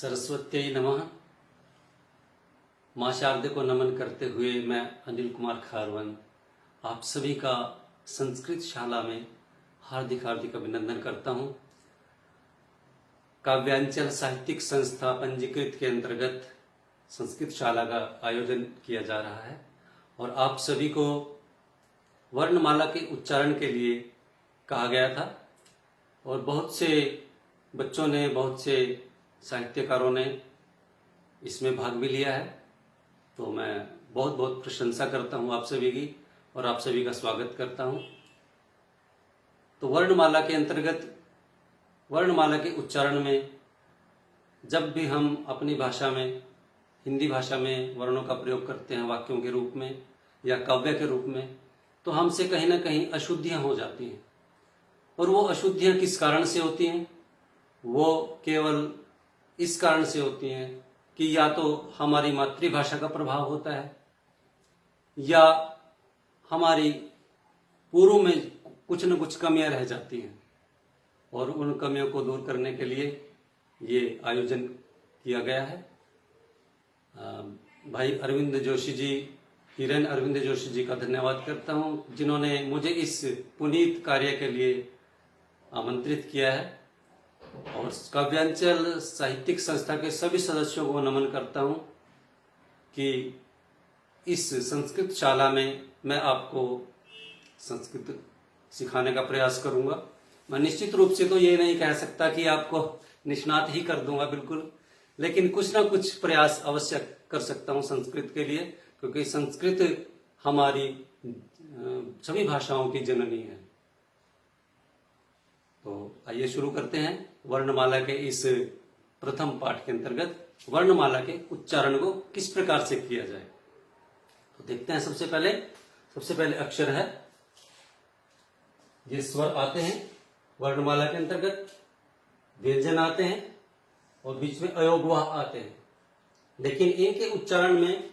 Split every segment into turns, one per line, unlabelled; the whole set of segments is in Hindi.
सरस्वत्यै नमः। माँ शारदे को नमन करते हुए मैं अनिल कुमार खारवन आप सभी का संस्कृत शाला में हार्दिक हार्दिक अभिनंदन करता हूँ। काव्यांचल साहित्यिक संस्था पंजीकृत के अंतर्गत संस्कृत शाला का आयोजन किया जा रहा है और आप सभी को वर्णमाला के उच्चारण के लिए कहा गया था और बहुत से बच्चों ने, बहुत से साहित्यकारों ने इसमें भाग भी लिया है। तो मैं बहुत बहुत प्रशंसा करता हूँ आप सभी की और आप सभी का स्वागत करता हूँ। तो वर्णमाला के अंतर्गत वर्णमाला के उच्चारण में जब भी हम अपनी भाषा में, हिंदी भाषा में वर्णों का प्रयोग करते हैं वाक्यों के रूप में या काव्य के रूप में, तो हमसे कहीं ना कहीं अशुद्धियां हो जाती हैं। और वो अशुद्धियां किस कारण से होती हैं? वो केवल इस कारण से होती हैं कि या तो हमारी मातृभाषा का प्रभाव होता है या हमारी पूर्व में कुछ न कुछ कमियां रह जाती हैं और उन कमियों को दूर करने के लिए ये आयोजन किया गया है। भाई अरविंद जोशी जी, हिरेन अरविंद जोशी जी का धन्यवाद करता हूं जिन्होंने मुझे इस पुनीत कार्य के लिए आमंत्रित किया है और काव्यांचल साहित्यिक संस्था के सभी सदस्यों को नमन करता हूं कि इस संस्कृत शाला में मैं आपको संस्कृत सिखाने का प्रयास करूंगा। मैं निश्चित रूप से तो ये नहीं कह सकता कि आपको निष्णात ही कर दूंगा बिल्कुल, लेकिन कुछ ना कुछ प्रयास अवश्य कर सकता हूं संस्कृत के लिए, क्योंकि संस्कृत हमारी सभी भाषाओं की जननी है। तो आइए शुरू करते हैं वर्णमाला के इस प्रथम पाठ के अंतर्गत वर्णमाला के उच्चारण को किस प्रकार से किया जाए। तो देखते हैं। सबसे पहले अक्षर है, ये स्वर आते हैं वर्णमाला के अंतर्गत, व्यंजन आते हैं और बीच में अयोगवाह आते हैं। लेकिन इनके उच्चारण में,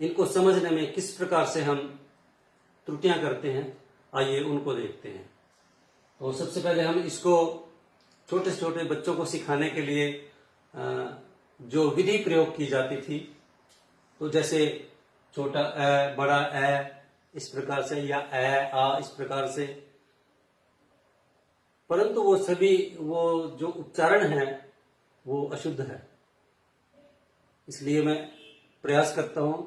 इनको समझने में किस प्रकार से हम त्रुटियां करते हैं, आइए उनको देखते हैं। तो सबसे पहले हम इसको छोटे छोटे बच्चों को सिखाने के लिए जो विधि प्रयोग की जाती थी, तो जैसे छोटा ए, बड़ा ए इस प्रकार से, या ए आ इस प्रकार से, परंतु वो सभी वो जो उच्चारण है वो अशुद्ध है। इसलिए मैं प्रयास करता हूं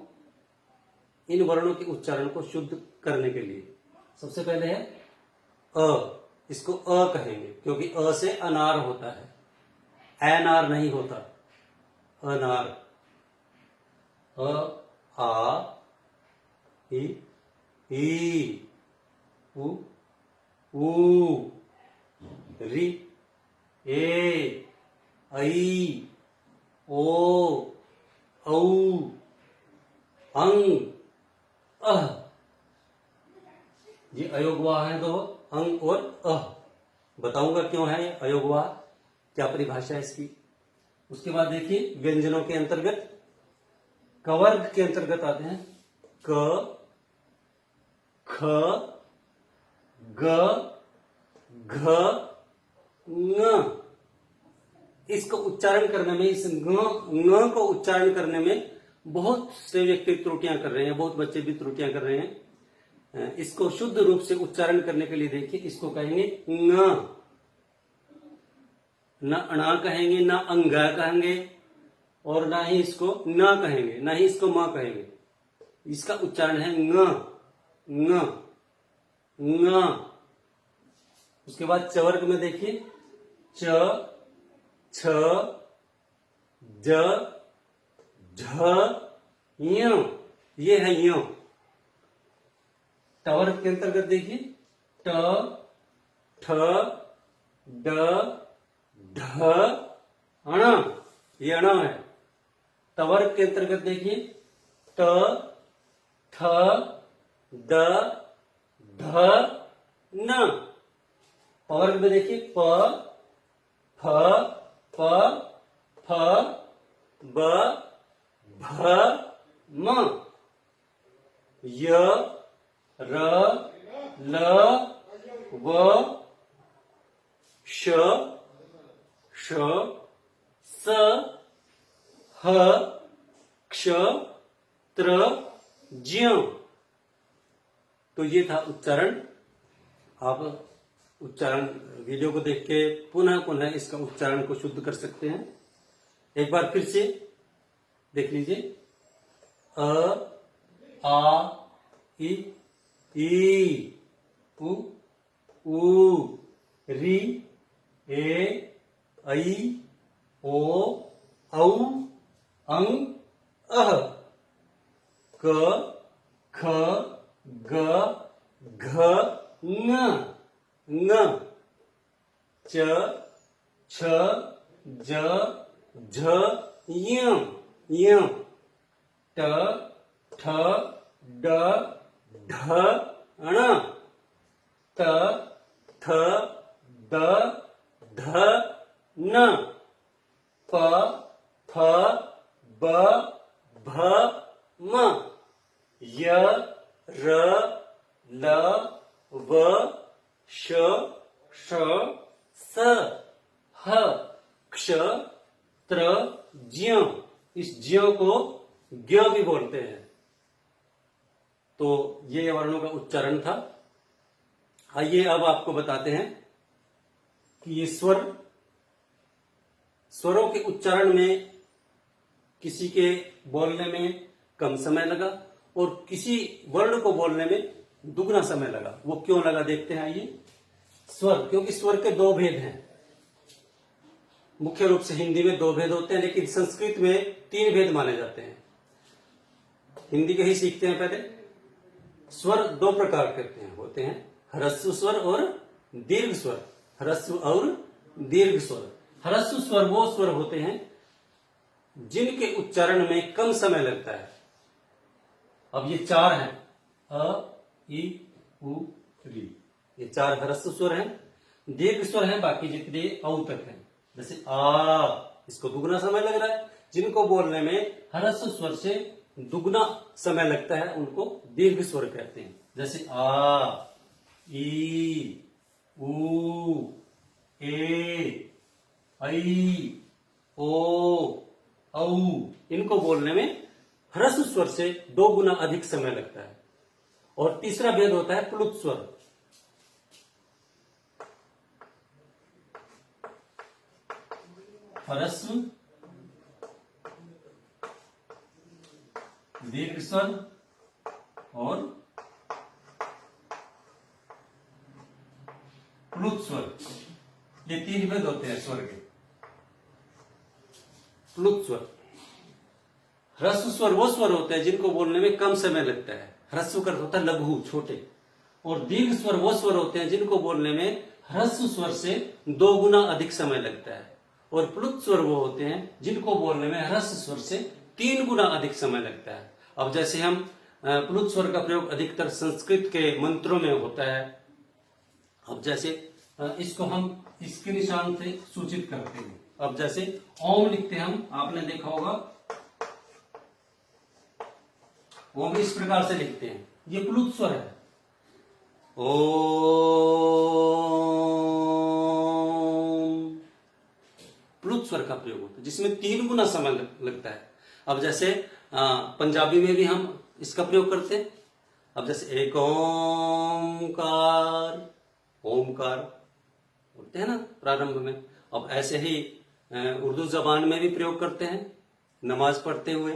इन वर्णों के उच्चारण को शुद्ध करने के लिए। सबसे पहले है अ, इसको अ कहेंगे क्योंकि अ से अनार होता है, एनार नहीं होता, अनार। अ आ ई उ री ए ऐ ओ औ अंग अह। ये अयोगवाह है, तो अंग और अह। बताऊंगा क्यों है ये अयोगवाह, क्या परिभाषा है इसकी। उसके बाद देखिए व्यंजनों के अंतर्गत, कवर्ग के अंतर्गत आते हैं क, ख, ग, घ, ङ। इसको उच्चारण करने में, इस ङ को उच्चारण करने में बहुत से व्यक्ति त्रुटियां कर रहे हैं, बहुत बच्चे भी त्रुटियां कर रहे हैं। इसको शुद्ध रूप से उच्चारण करने के लिए देखिए, इसको कहेंगे ङ, न अणा कहेंगे, न अंगा कहेंगे और ना ही इसको न कहेंगे, ना ही इसको म कहेंगे। इसका उच्चारण है ङ, ङ, ङ। उसके बाद चवर्ग में देखिए च, छ, ज, झ, य, ये है य। टवर्ग के अंतर्गत देखिए ट, ठ, ड, ढ, अण, ये अण है। तवर्ग के अंतर्गत देखिए ट, ठ, ड, ढ, न। पवर्ग में देखिए प, फ, प, फ, ब, भ, म। य, र, ल, व, श, श, स, ह क्ष त्र ज्ञ। तो ये था उच्चारण। आप उच्चारण वीडियो को देख के पुनः पुनः इसका उच्चारण को शुद्ध कर सकते हैं। एक बार फिर से देख लीजिए। अ आ ई उ री ए ऐ ओ औ अं अः क ख ग घ ङ च छ ज झ ञ ट ठ ड ढ ण त थ द ध न प फ ब भ म य र ल व श ष स ह क्ष त्र ज्ञ। इस ज्ञ को ज्ञ भी बोलते हैं। तो ये वर्णों का उच्चारण था। आइए अब आपको बताते हैं कि ये स्वरों के उच्चारण में किसी के बोलने में कम समय लगा और किसी वर्ण को बोलने में दुगना समय लगा। वो क्यों लगा देखते हैं। आइए। स्वर, क्योंकि स्वर के दो भेद हैं। मुख्य रूप से हिंदी में दो भेद होते हैं, लेकिन संस्कृत में तीन भेद माने जाते हैं। हिंदी के ही सीखते हैं पहले। स्वर दो प्रकार के होते हैं, ह्रस्व स्वर और दीर्घ स्वर। ह्रस्व और दीर्घ स्वर। ह्रस्व स्वर वो स्वर होते हैं जिनके उच्चारण में कम समय लगता है। अब ये चार हैं, अ ई उ री, ये चार ह्रस्व स्वर हैं। दीर्घ स्वर हैं बाकी जितने औ तक हैं। जैसे आ, इसको दुगना समय लग रहा है। जिनको बोलने में ह्रस्व स्वर से दुगना समय लगता है उनको दीर्घ स्वर कहते हैं। जैसे आ, ई, उ, ए, ऐ, ओ, औ, इनको बोलने में ह्रस्व स्वर से दो गुना अधिक समय लगता है। और तीसरा भेद होता है प्लुत स्वर। ह्रस्व, दीर्घ स्वर और प्लुत स्वर, ये तीन भेद होते हैं स्वर के। प्लुत स्वर, ह्रस्व स्वर वो स्वर होते हैं जिनको बोलने में कम समय लगता है। ह्रस्व का होता है लघु, छोटे। और दीर्घ स्वर वो स्वर होते हैं जिनको बोलने में ह्रस्व स्वर से दो गुना अधिक समय लगता है। और प्लुत स्वर वो होते हैं जिनको बोलने में ह्रस्व स्वर से 3 गुना अधिक समय लगता है। अब जैसे हम प्लुत स्वर का प्रयोग अधिकतर संस्कृत के मंत्रों में होता है। अब जैसे इसको हम इसके निशान से सूचित करते हैं। अब जैसे ओम लिखते हैं हम, आपने देखा होगा ओम इस प्रकार से लिखते हैं, ये प्लुत स्वर है। ओम, प्लुत स्वर का प्रयोग होता है जिसमें 3 गुना समय लगता है। अब जैसे पंजाबी में भी हम इसका प्रयोग करते हैं। अब जैसे एक ओंकार, ओमकार बोलते हैं ना प्रारंभ में। अब ऐसे ही उर्दू जबान में भी प्रयोग करते हैं, नमाज पढ़ते हुए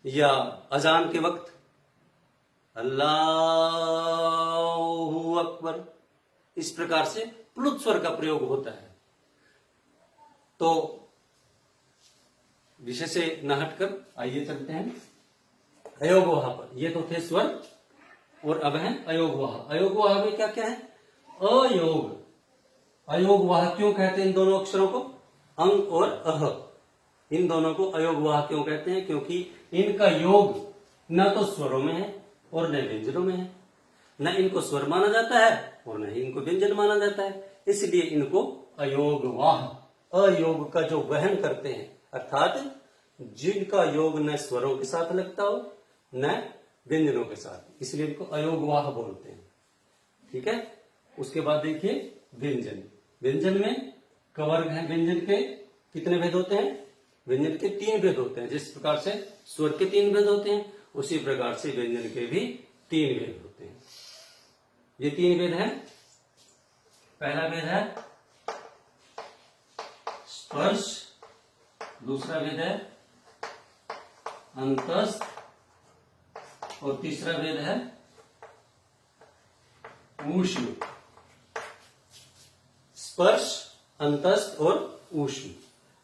या अजान के वक्त, अल्लाहू अकबर। इस प्रकार से प्लुत स्वर का प्रयोग होता है। तो विषय से न हटकर आइए चलते हैं अयोगवाह पर। ये तो थे स्वर और अब है अयोगवाह। अयोगवाह में क्या क्या है? अयोग। अयोगवाह क्यों कहते हैं इन दोनों अक्षरों को? अंग और अह, इन दोनों को अयोगवाह क्यों कहते हैं? क्योंकि इनका योग न तो स्वरों में है और न व्यंजनों में है। न इनको स्वर माना जाता है और न ही इनको व्यंजन माना जाता है, इसलिए इनको अयोगवाह, अयोग का जो वहन करते हैं, अर्थात जिनका योग न स्वरों के साथ लगता हो न व्यंजनों के साथ, इसलिए इनको अयोगवाह बोलते हैं। ठीक है। उसके बाद देखिए व्यंजन। व्यंजन में कवर्ग है। व्यंजन के कितने भेद होते हैं? व्यंजन के 3 भेद होते हैं। जिस प्रकार से स्वर के 3 भेद होते हैं, उसी प्रकार से व्यंजन के भी 3 भेद होते हैं। ये 3 भेद हैं। पहला भेद है स्पर्श, दूसरा भेद है अंतस्थ, और तीसरा भेद है ऊष्म। स्पर्श, अंतस्थ और ऊष्म।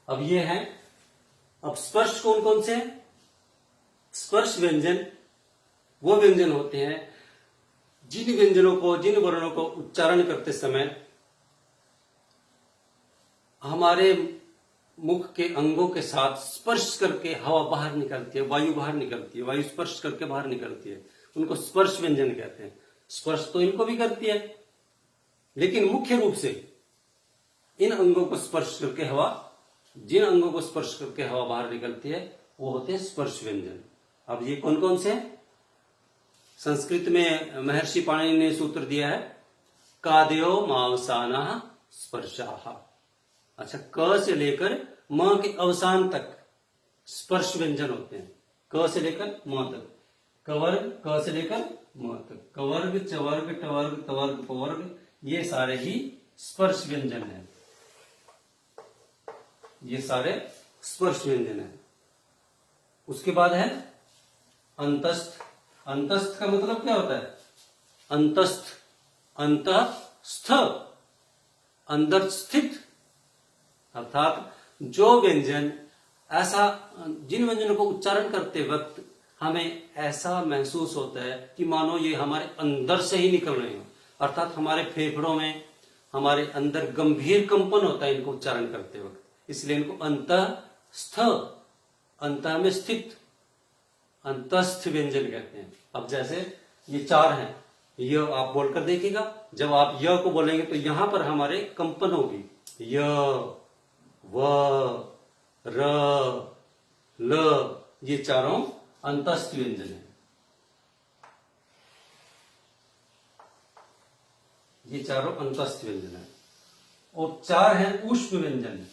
अब ये है, अब स्पर्श कौन कौन से हैं? स्पर्श व्यंजन वो व्यंजन होते हैं जिन व्यंजनों को, जिन वर्णों को उच्चारण करते समय हमारे मुख के अंगों के साथ स्पर्श करके हवा बाहर निकलती है, वायु बाहर निकलती है, वायु स्पर्श करके बाहर निकलती है, उनको स्पर्श व्यंजन कहते हैं। स्पर्श तो इनको भी करती है, लेकिन मुख्य रूप से इन अंगों को स्पर्श करके हवा, जिन अंगों को स्पर्श करके हवा बाहर निकलती है वो होते हैं स्पर्श व्यंजन। अब ये कौन कौन से हैं? संस्कृत में महर्षि पाणिनि ने सूत्र दिया है, कादयो मावसाना स्पर्शाः। अच्छा, क से लेकर म के अवसान तक स्पर्श व्यंजन होते हैं। क से लेकर म तक, कवर्ग क से लेकर म तक, कवर्ग, चवर्ग, टवर्ग, तवर्ग, पवर्ग, ये सारे ही स्पर्श व्यंजन हैं। ये सारे स्पर्श व्यंजन हैं। उसके बाद है अंतस्थ। अंतस्थ का मतलब क्या होता है? अंतस्थ, अंतस्थ, अंदर स्थित, अर्थात जो व्यंजन ऐसा, जिन व्यंजनों को उच्चारण करते वक्त हमें ऐसा महसूस होता है कि मानो ये हमारे अंदर से ही निकल रहे हो, अर्थात हमारे फेफड़ों में, हमारे अंदर गंभीर कंपन होता है इनको उच्चारण करते वक्त, इसलिए इनको अंतस्थ, अंतः में स्थित, अंतस्थ व्यंजन कहते हैं। अब जैसे ये 4 हैं, य आप बोलकर देखिएगा, जब आप य को बोलेंगे तो यहां पर हमारे कंपन होगी। य, व, र, ल, ये चारों अंतस्थ व्यंजन है। ये चारों अंतस्थ व्यंजन है। और 4 हैं ऊष्म व्यंजन।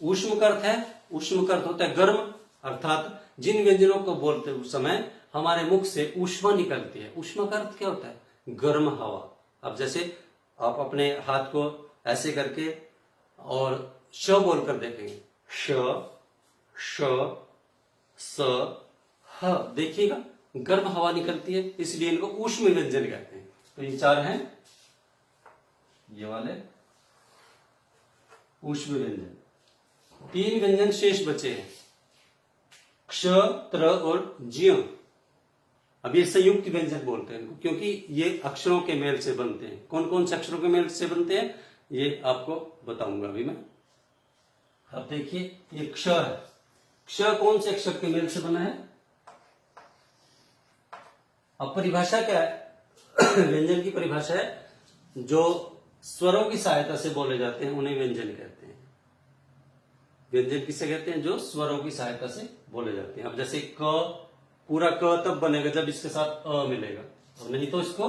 ऊष्म का अर्थ है, ऊष्म का अर्थ होता है गर्म, अर्थात जिन व्यंजनों को बोलते उस समय हमारे मुख से ऊष्मा निकलती है। ऊष्मा का अर्थ क्या होता है? गर्म हवा। अब जैसे आप अपने हाथ को ऐसे करके और श बोलकर देखेंगे, श, श, स, ह, देखिएगा गर्म हवा निकलती है, इसलिए इनको ऊष्म व्यंजन कहते हैं। तो ये 4 हैं, ये वाले ऊष्म व्यंजन। 3 व्यंजन शेष बचे हैं, क्ष, त्र और ज्ञ। अब ये संयुक्त व्यंजन बोलते हैं इनको, क्योंकि ये अक्षरों के मेल से बनते हैं। कौन कौन से अक्षरों के मेल से बनते हैं ये आपको बताऊंगा अभी मैं। अब देखिए, ये क्ष है। क्ष कौन से अक्षर के मेल से बना है? अब परिभाषा क्या है? व्यंजन की परिभाषा है, जो स्वरों की सहायता से बोले जाते हैं उन्हें व्यंजन कहते हैं। व्यंजन किसे कहते हैं? जो स्वरों की सहायता से बोले जाते हैं। अब जैसे क, पूरा क तब बनेगा जब इसके साथ अ मिलेगा, और नहीं तो इसको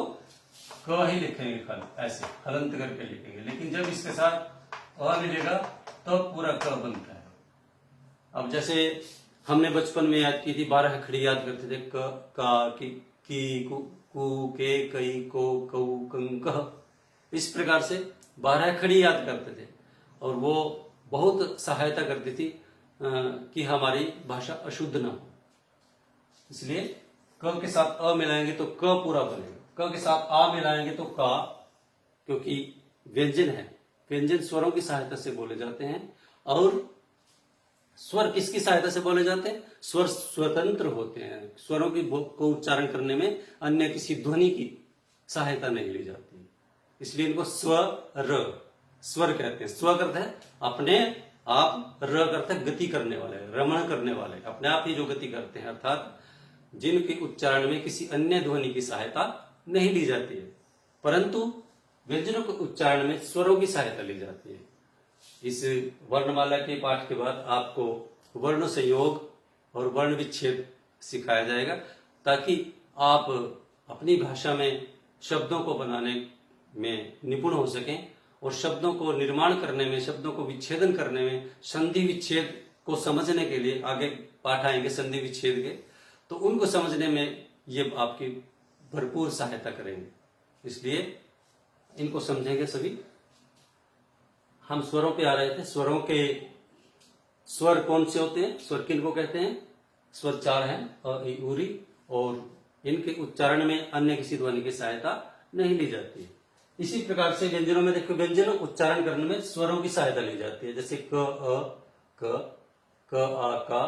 क ही लिखेंगे, खल ऐसे हलंत करके लिखेंगे, लेकिन जब इसके साथ अ मिलेगा तब पूरा क बनता है। अब जैसे हमने बचपन में याद की थी, 12 अखड़ी याद करते थे, क, का, की, कु, के, कई, को, कऊ, कं, कह। इस प्रकार से 12 अखड़ी याद करते थे, और वो बहुत सहायता करती थी कि हमारी भाषा अशुद्ध ना हो। इसलिए क के साथ अ मिलाएंगे तो क पूरा बनेगा, क के साथ आ मिलाएंगे तो का, क्योंकि व्यंजन है, व्यंजन स्वरों की सहायता से बोले जाते हैं। और स्वर किसकी सहायता से बोले जाते हैं? स्वर स्वतंत्र होते हैं, स्वरों की को उच्चारण करने में अन्य किसी ध्वनि की सहायता नहीं ली जाती, इसलिए इनको स्वर, स्वर कहते हैं। स्व करते हैं अपने आप, र करते हैं गति करने वाले, रमण करने वाले, अपने आप ही जो गति करते हैं, अर्थात जिनके उच्चारण में किसी अन्य ध्वनि की सहायता नहीं ली जाती है, परंतु व्यंजनों के उच्चारण में स्वरों की सहायता ली जाती है। इस वर्णमाला के पाठ के बाद आपको वर्ण संयोग और वर्ण विच्छेद सिखाया जाएगा, ताकि आप अपनी भाषा में शब्दों को बनाने में निपुण हो सकें और शब्दों को निर्माण करने में, शब्दों को विच्छेदन करने में, संधि विच्छेद को समझने के लिए आगे पाठ आएंगे संधि विच्छेद के, तो उनको समझने में ये आपकी भरपूर सहायता करेंगे। इसलिए इनको समझेंगे सभी। हम स्वरों पे आ रहे थे। स्वरों के स्वर कौन से होते हैं, स्वर किन को कहते हैं? स्वर 4 हैं अ, इ, उ, री, और इनके उच्चारण में अन्य किसी ध्वनि की सहायता नहीं ली जाती है। इसी प्रकार से व्यंजनों में देखो, व्यंजनों उच्चारण करने में स्वरों की सहायता ली जाती है, जैसे क, अ, क, आ, का,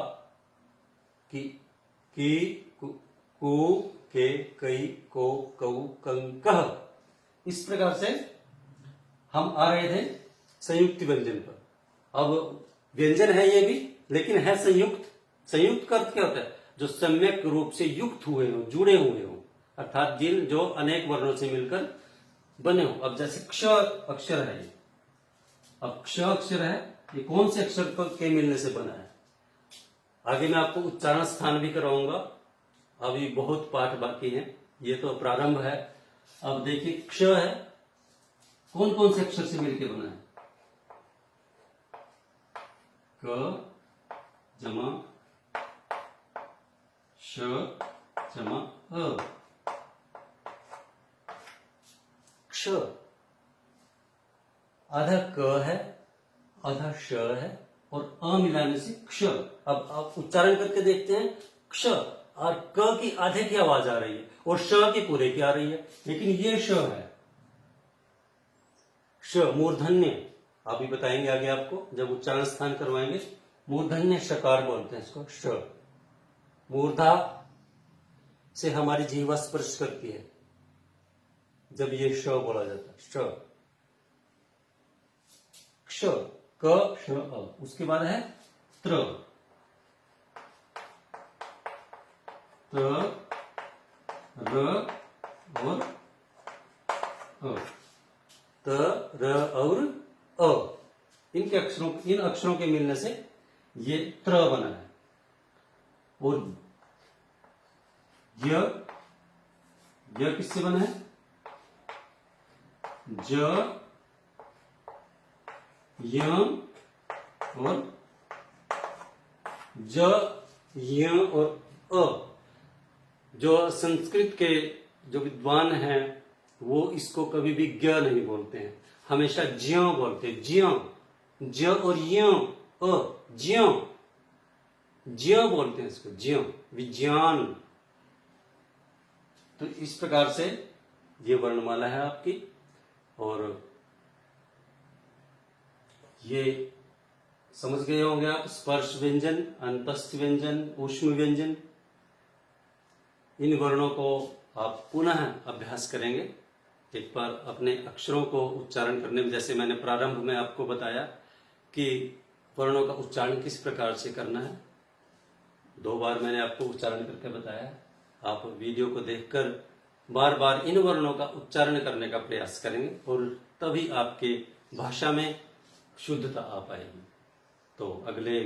की, कु, के, कई, को, कऊ, कं, कह। इस प्रकार से हम आ रहे थे संयुक्त व्यंजन पर। अब व्यंजन है ये भी, लेकिन है संयुक्त। संयुक्त का अर्थ क्या होता है? जो सम्यक रूप से युक्त हुए हो, जुड़े हुए हो, अर्थात जिन जो अनेक वर्णों से मिलकर बने हो। अब जैसे क्ष अक्षर है, ये अब क्ष अक्षर है, ये कौन से अक्षर के मिलने से बना है? आगे मैं आपको उच्चारण स्थान भी करवाऊंगा। अभी बहुत पाठ बाकी है, ये तो प्रारंभ है। अब देखिए, क्ष है, कौन कौन से अक्षर से मिलकर बना है? क जमा श जमा अ। क्ष आधा क है, आधा श है, और अ मिलाने से क्ष। अब आप उच्चारण करके देखते हैं, क्ष और क की आधे की आवाज आ रही है और श की पूरे की आ रही है, लेकिन ये श है। श मूर्धन्य, आप भी बताएंगे आगे आपको जब उच्चारण स्थान करवाएंगे। मूर्धन्य शकार बोलते हैं इसको। श मूर्धा से हमारी जीवा स्पर्श करती है जब ये श बोला जाता है। श क्ष, क, श, अ। उसके बाद है त्र, र और अ। त, र और अ। इन अक्षरों के मिलने से ये त्र बना है। और य किससे बना है? ज, य और ज, य और अ। जो संस्कृत के जो विद्वान हैं वो इसको कभी भी ज्ञ नहीं बोलते हैं, हमेशा ज्य बोलते हैं। ज्य, ज और य, अ, ज्य, ज्य बोलते हैं इसको, ज्य, विज्ञान। तो इस प्रकार से ये वर्णमाला है आपकी। और ये समझ गए होंगे आप, स्पर्श व्यंजन, अंतस्थ व्यंजन, ऊष्म व्यंजन। इन वर्णों को आप पुनः अभ्यास करेंगे एक बार अपने अक्षरों को उच्चारण करने में। जैसे मैंने प्रारंभ में आपको बताया कि वर्णों का उच्चारण किस प्रकार से करना है, 2 बार मैंने आपको उच्चारण करके बताया। आप वीडियो को देखकर बार बार इन वर्णों का उच्चारण करने का प्रयास करेंगे और तभी आपके भाषा में शुद्धता आ पाएगी। तो अगले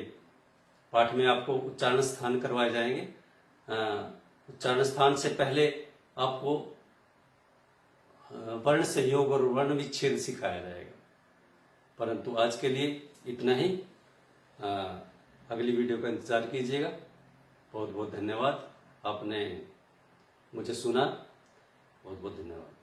पाठ में आपको उच्चारण स्थान करवाए जाएंगे। उच्चारण स्थान से पहले आपको वर्ण संयोग और वर्ण विच्छेद सिखाया जाएगा। परंतु आज के लिए इतना ही। अगली वीडियो का इंतजार कीजिएगा। बहुत बहुत धन्यवाद, आपने मुझे सुना। बहुत बहुत धन्यवाद।